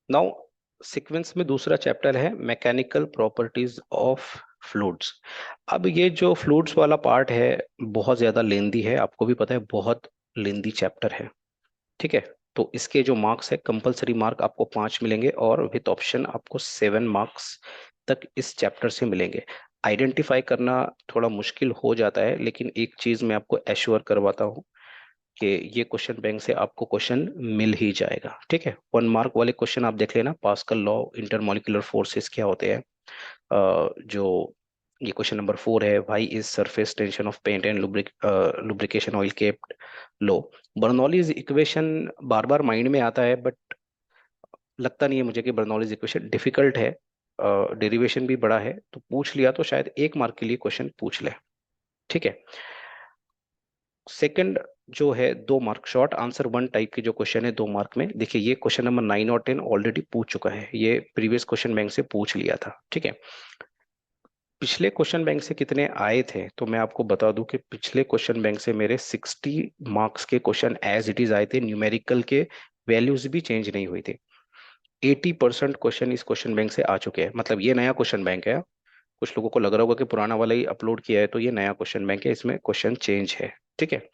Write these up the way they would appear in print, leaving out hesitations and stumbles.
Now sequence में दूसरा chapter है मैकेनिकल प्रॉपर्टीज ऑफ फ्लूइड्स। अब ये जो फ्लूइड्स वाला पार्ट है बहुत ज्यादा लेंदी है, आपको भी पता है, बहुत लेंदी चैप्टर है। ठीक है। तो इसके जो मार्क्स है, कंपलसरी मार्क आपको 5 मिलेंगे और विथ ऑप्शन आपको 7 मार्क्स तक इस चैप्टर से मिलेंगे। आइडेंटिफाई करना थोड़ा मुश्किल हो जाता है, लेकिन एक चीज मैं आपको एश्योर करवाता हूँ कि ये क्वेश्चन बैंक से आपको क्वेश्चन मिल ही जाएगा। ठीक है। 1 मार्क वाले क्वेश्चन आप देख लेना, पास्कल लॉ, इंटरमॉलिक्यूलर फोर्सेस क्या होते हैं। जो ये क्वेश्चन नंबर 4 है, why is surface tension of paint and lubrication oil kept low. Bernoulli's equation बार बार माइंड में आता है, बट लगता नहीं है मुझे कि बर्नौलीज इक्वेशन डिफिकल्ट है। डेरिवेशन भी बड़ा है, तो पूछ लिया तो शायद 1 मार्क के लिए क्वेश्चन पूछ ले। ठीक है। सेकंड जो है 2 मार्क शॉर्ट आंसर 1 टाइप के जो क्वेश्चन है 2 मार्क में, देखिए ये क्वेश्चन नंबर 9 और 10 ऑलरेडी पूछ चुका है, ये प्रीवियस क्वेश्चन बैंक से पूछ लिया था। ठीक है। पिछले क्वेश्चन बैंक से कितने आए थे तो मैं आपको बता दूं कि पिछले क्वेश्चन बैंक से मेरे 60 मार्क्स के क्वेश्चन एज इट इज आए थे, न्यूमेरिकल के वैल्यूज भी चेंज नहीं हुई थी। 80% क्वेश्चन इस क्वेश्चन बैंक से आ चुके हैं, मतलब ये नया क्वेश्चन बैंक है। कुछ लोगों को लग रहा होगा कि पुराना वाला ही अपलोड किया है, तो ये नया क्वेश्चन बैंक है, इसमें क्वेश्चन चेंज है। ठीक है।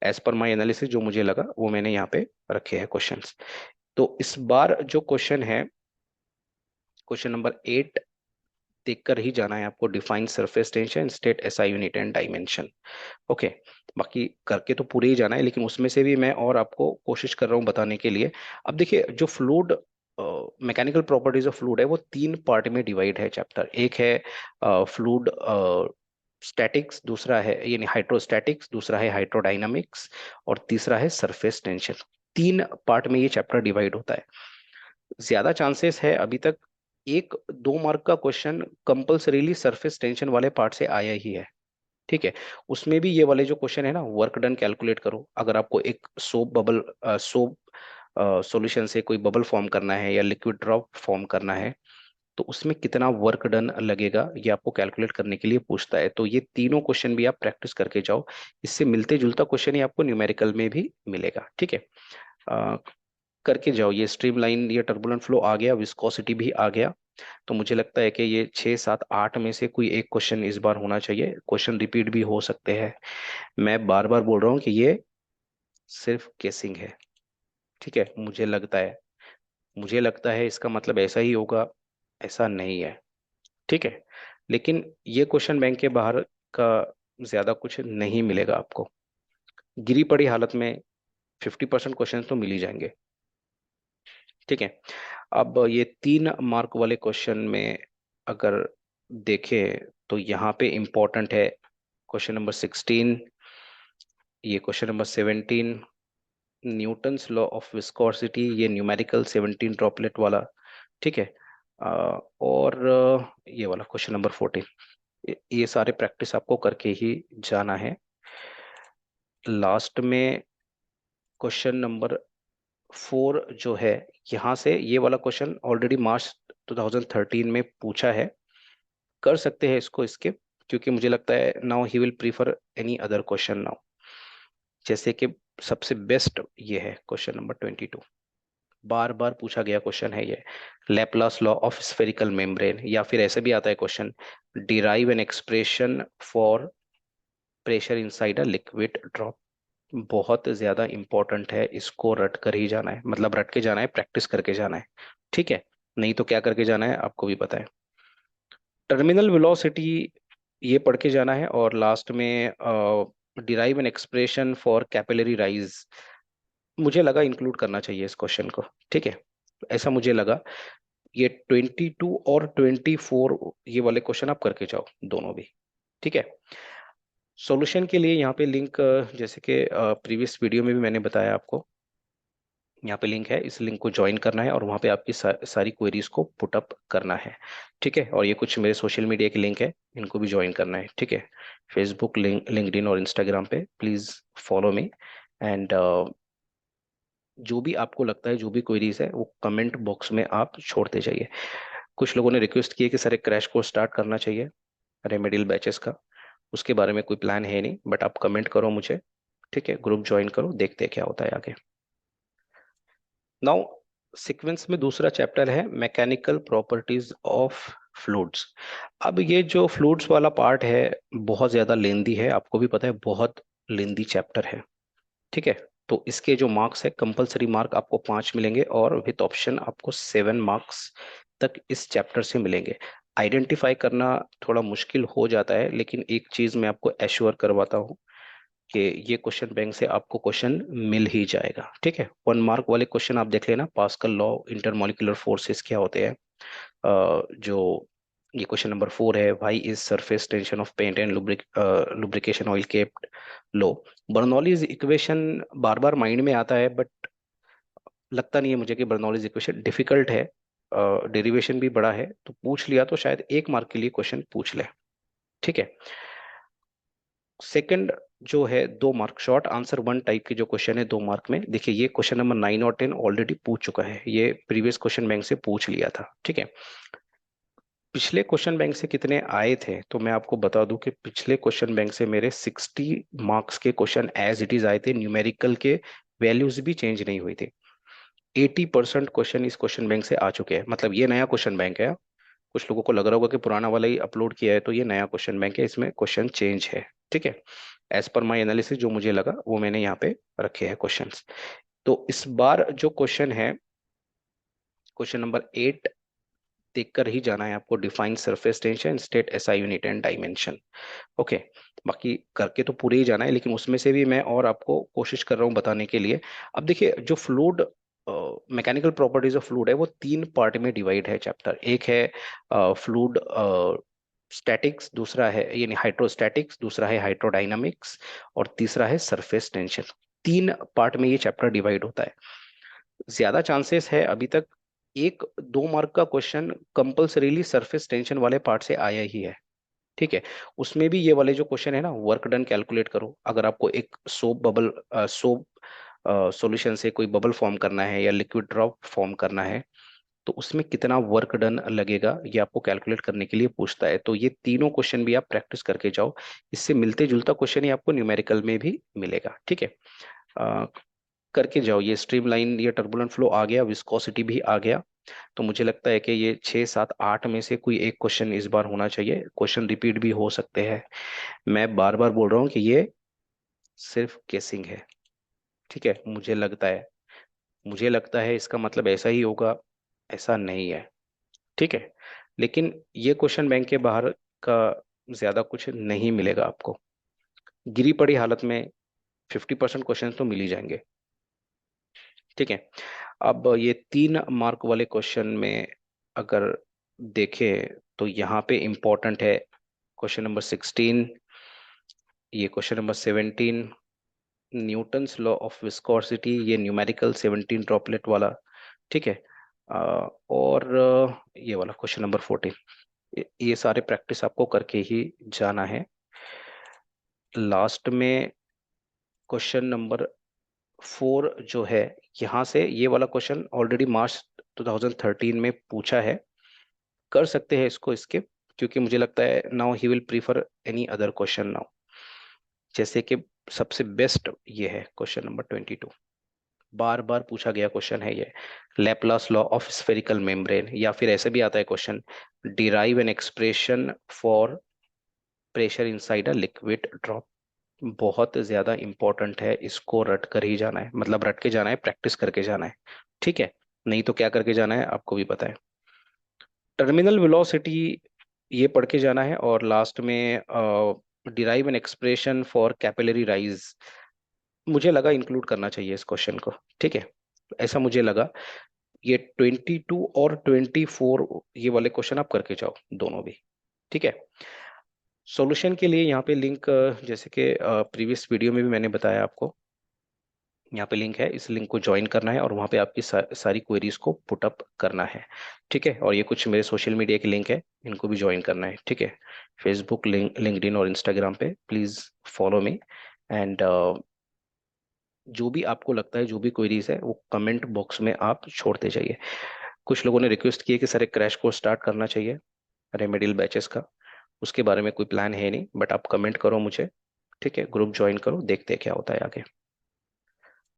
एज पर माई एनालिसिस जो मुझे लगा वो मैंने यहाँ पे रखे हैं क्वेश्चंस। तो इस बार जो क्वेश्चन है, क्वेश्चन नंबर 8 देखकर ही जाना है आपको। Define surface tension, state SI unit and dimension. Okay. बाकी करके तो पूरे ही जाना है, लेकिन उसमें से भी मैं और आपको कोशिश कर रहा हूँ बताने के लिए। अब देखिए जो fluid, mechanical properties of fluid है, वो 3 पार्ट में डिवाइड है चैप्टर। एक है फ्लूइड स्टैटिक्स, दूसरा है यानी हाइड्रोस्टैटिक्स, दूसरा है हाइड्रोडायनामिक्स, और तीसरा है सरफेस टेंशन। 3 पार्ट में ये चैप्टर डिवाइड होता है। ज्यादा चांसेस है अभी तक 1-2 मार्क का क्वेश्चन कंपल्सरीली सरफेस टेंशन वाले पार्ट से आया ही है। ठीक है। उसमें भी ये वाले जो क्वेश्चन है ना, वर्क डन कैलकुलेट करो। अगर आपको एक सोप सॉल्यूशन से कोई बबल फॉर्म करना है या लिक्विड ड्रॉप फॉर्म करना है, तो उसमें कितना वर्क डन लगेगा ये आपको कैलकुलेट करने के लिए पूछता है। तो ये तीनों क्वेश्चन भी आप प्रैक्टिस करके जाओ। इससे मिलते जुलता क्वेश्चन ही आपको न्यूमेरिकल में भी मिलेगा। ठीक है। अ, करके जाओ। ये स्ट्रीमलाइन, ये टर्बुलेंट फ्लो आ गया, विस्कोसिटी भी आ गया। तो मुझे लगता है कि ये 6 7 8 में से कोई एक क्वेश्चन इस बार होना चाहिए। क्वेश्चन रिपीट भी हो सकते हैं। मैं बार बार बोल रहा हूँ कि ये सिर्फ गेसिंग है। ठीक है। मुझे लगता है इसका मतलब ऐसा ही होगा, ऐसा नहीं है। ठीक है। लेकिन ये क्वेश्चन बैंक के बाहर का ज्यादा कुछ नहीं मिलेगा आपको। गिरी पड़ी हालत में 50% क्वेश्चन तो मिल ही जाएंगे। ठीक है। अब ये 3 मार्क वाले क्वेश्चन में अगर देखें तो यहाँ पे इंपॉर्टेंट है क्वेश्चन नंबर 16, ये question number 17, Newton's law of viscosity, ये न्यूमेरिकल 17 ड्रॉपलेट वाला। ठीक है। और ये वाला क्वेश्चन नंबर 14। ये सारे प्रैक्टिस आपको करके ही जाना है। लास्ट में क्वेश्चन नंबर 4 जो है, यहाँ से ये वाला क्वेश्चन ऑलरेडी मार्च 2013 में पूछा है। कर सकते हैं इसको स्किप, क्योंकि मुझे लगता है now he will prefer any other question now. जैसे कि सबसे बेस्ट ये है क्वेश्चन नंबर 22, बार बार पूछा गया क्वेश्चन है ये। Laplace law of spherical membrane, या फिर ऐसे भी आता है question, derive an expression for pressure inside a liquid drop. बहुत ज्यादा इंपॉर्टेंट है, इसको रट कर ही जाना है, मतलब रट के जाना है, प्रैक्टिस करके जाना है। ठीक है। नहीं तो क्या करके जाना है आपको भी पता है। टर्मिनल वेलोसिटी ये पढ़ के जाना है, और लास्ट में derive an expression for capillary rise, मुझे लगा इंक्लूड करना चाहिए इस क्वेश्चन को। ठीक है। ऐसा मुझे लगा। ये 22 और 24 ये वाले क्वेश्चन आप करके जाओ दोनों भी। ठीक है। सॉल्यूशन के लिए यहाँ पे लिंक, जैसे कि प्रीवियस वीडियो में भी मैंने बताया आपको, यहाँ पे लिंक है, इस लिंक को ज्वाइन करना है और वहाँ पे आपकी सारी क्वेरीज को पुट अप करना है। ठीक है। और ये कुछ मेरे सोशल मीडिया के लिंक है, इनको भी ज्वाइन करना है। ठीक है। फेसबुक, लिंक्डइन और इंस्टाग्राम पे प्लीज फॉलो मी। एंड जो भी आपको लगता है, जो भी क्वेरीज है, वो कमेंट बॉक्स में आप छोड़ते जाइए। कुछ लोगों ने रिक्वेस्ट की है कि सर एक क्रैश कोर्स स्टार्ट करना चाहिए रेमेडियल बैचेस का। उसके बारे में कोई प्लान है नहीं, बट आप कमेंट करो मुझे। ठीक है। ग्रुप ज्वाइन करो, देखते हैं क्या होता है आगे। नाउ सीक्वेंस में दूसरा चैप्टर है मैकेनिकल प्रॉपर्टीज ऑफ फ्लूइड्स। अब ये जो फ्लूइड्स वाला पार्ट है बहुत ज्यादा लेंदी है, आपको भी पता है, बहुत लेंदी चैप्टर है। ठीक है, तो इसके जो मार्क्स है, कंपलसरी मार्क आपको 5 मिलेंगे और विथ ऑप्शन आपको 7 मार्क्स तक इस चैप्टर से मिलेंगे। आइडेंटिफाई करना थोड़ा मुश्किल हो जाता है, लेकिन एक चीज मैं आपको एश्योर करवाता हूँ कि ये क्वेश्चन बैंक से आपको क्वेश्चन मिल ही जाएगा। ठीक है, 1 मार्क वाले क्वेश्चन आप देख लेना, पास्कल लॉ, इंटरमॉलिक्यूलर फोर्सेस क्या होते हैं। जो ये क्वेश्चन नंबर 4 है, why is surface tension of paint and lubrication oil kept low. Bernoulli's equation बार बार माइंड में आता है, बट लगता नहीं है मुझे कि बर्नौलीज इक्वेशन डिफिकल्ट है। डेरिवेशन भी बड़ा है, तो पूछ लिया तो शायद 1 मार्क के लिए क्वेश्चन पूछ ले। ठीक है, सेकंड जो है 2 मार्क शॉर्ट आंसर 1 टाइप के जो क्वेश्चन है 2 मार्क में, देखिए ये क्वेश्चन नंबर 9 और 10 ऑलरेडी पूछ चुका है, ये प्रीवियस क्वेश्चन बैंक से पूछ लिया था। ठीक है, पिछले क्वेश्चन बैंक से कितने आए थे तो मैं आपको बता दूं कि पिछले क्वेश्चन बैंक से मेरे 60 मार्क्स के क्वेश्चन एज इट इज आए थे, न्यूमेरिकल के वैल्यूज भी चेंज नहीं हुई थी। 80% क्वेश्चन इस क्वेश्चन बैंक से आ चुके हैं, मतलब ये नया क्वेश्चन बैंक है। कुछ लोगों को लग रहा होगा कि पुराना वाला ही अपलोड किया है, तो ये नया क्वेश्चन बैंक है, इसमें क्वेश्चन चेंज है। ठीक है, एज पर माई एनालिसिस जो मुझे लगा वो मैंने यहाँ पे रखे हैं क्वेश्चंस। तो इस बार जो क्वेश्चन है, क्वेश्चन नंबर 8 देखकर ही जाना है आपको, define surface tension state SI unit and dimension. Okay, बाकी करके तो पूरे ही जाना है, लेकिन उसमें से भी मैं और आपको कोशिश कर रहा हूँ बताने के लिए। अब देखिए, जो fluid mechanical properties of fluid है वो 3 पार्ट में डिवाइड है चैप्टर। एक है फ्लूइड स्टैटिक्स, दूसरा है यानी हाइड्रोस्टैटिक्स, दूसरा है हाइड्रोडायनामिक्स, और तीसरा है सरफेस टेंशन। 3 पार्ट में ये चैप्टर डिवाइड होता है। ज्यादा चांसेस है अभी तक 1-2 मार्क का क्वेश्चन कंपल्सरीली सरफेस टेंशन वाले पार्ट से आया ही है। ठीक है, उसमें भी ये वाले जो क्वेश्चन है ना, वर्क डन कैलकुलेट करो। अगर आपको एक सोप सॉल्यूशन से कोई बबल फॉर्म करना है या लिक्विड ड्रॉप फॉर्म करना है, तो उसमें कितना वर्क डन लगेगा ये आपको कैलकुलेट करने के लिए पूछता है। तो ये तीनों क्वेश्चन भी आप प्रैक्टिस करके जाओ, इससे मिलते जुलता क्वेश्चन ही आपको न्यूमेरिकल में भी मिलेगा। ठीक है, अ, करके जाओ। ये स्ट्रीमलाइन, ये टर्बुलेंट फ्लो आ गया, विस्कोसिटी भी आ गया। तो मुझे लगता है कि ये 6 7 8 में से कोई एक क्वेश्चन इस बार होना चाहिए। क्वेश्चन रिपीट भी हो सकते हैं, मैं बार बार बोल रहा हूँ कि ये सिर्फ गेसिंग है। ठीक है, मुझे लगता है इसका मतलब ऐसा ही होगा, ऐसा नहीं है। ठीक है, लेकिन ये क्वेश्चन बैंक के बाहर का ज्यादा कुछ नहीं मिलेगा आपको। गिरी पड़ी हालत में 50% क्वेश्चन तो मिल ही जाएंगे। ठीक है, अब ये 3 मार्क वाले क्वेश्चन में अगर देखें तो यहाँ पे इंपॉर्टेंट है क्वेश्चन नंबर 16, ये question number 17, Newton's law of viscosity, ये न्यूमेरिकल 17 ड्रॉपलेट वाला। ठीक है, और ये वाला क्वेश्चन नंबर 14, ये सारे प्रैक्टिस आपको करके ही जाना है। लास्ट में क्वेश्चन नंबर 4 जो है, यहाँ से ये वाला क्वेश्चन ऑलरेडी मार्च 2013 में पूछा है, कर सकते हैं इसको स्किप, क्योंकि मुझे लगता है now he will prefer any other question now. जैसे कि सबसे बेस्ट ये है क्वेश्चन नंबर 22, बार बार पूछा गया क्वेश्चन है ये, Laplace law of spherical membrane, या फिर ऐसे भी आता है question, derive an expression for pressure inside a liquid drop. बहुत ज्यादा इंपॉर्टेंट है, इसको रट कर ही जाना है, मतलब रट के जाना है, प्रैक्टिस करके जाना है। ठीक है, नहीं तो क्या करके जाना है आपको भी पता है। टर्मिनल वेलोसिटी ये पढ़ के जाना है, और लास्ट में derive an expression for capillary rise, मुझे लगा इंक्लूड करना चाहिए इस क्वेश्चन को। ठीक है, ऐसा मुझे लगा। ये 22 और 24 ये वाले क्वेश्चन आप करके जाओ दोनों भी। ठीक है, सॉल्यूशन के लिए यहाँ पे लिंक, जैसे कि प्रीवियस वीडियो में भी मैंने बताया आपको, यहाँ पे लिंक है, इस लिंक को ज्वाइन करना है और वहाँ पे आपकी सारी क्वेरीज को पुट अप करना है। ठीक है, और ये कुछ मेरे सोशल मीडिया के लिंक है, इनको भी ज्वाइन करना है। ठीक है, फेसबुक, लिंक्डइन और इंस्टाग्राम पे प्लीज फॉलो मी। एंड जो भी आपको लगता है, जो भी क्वेरीज है, वो कमेंट बॉक्स में आप छोड़ते जाइए। कुछ लोगों ने रिक्वेस्ट की है कि सर एक क्रैश कोर्स स्टार्ट करना चाहिए रेमेडियल बैचेस का, उसके बारे में कोई प्लान है नहीं, बट आप कमेंट करो मुझे। ठीक है, ग्रुप ज्वाइन करो, देखते हैं क्या होता है आगे।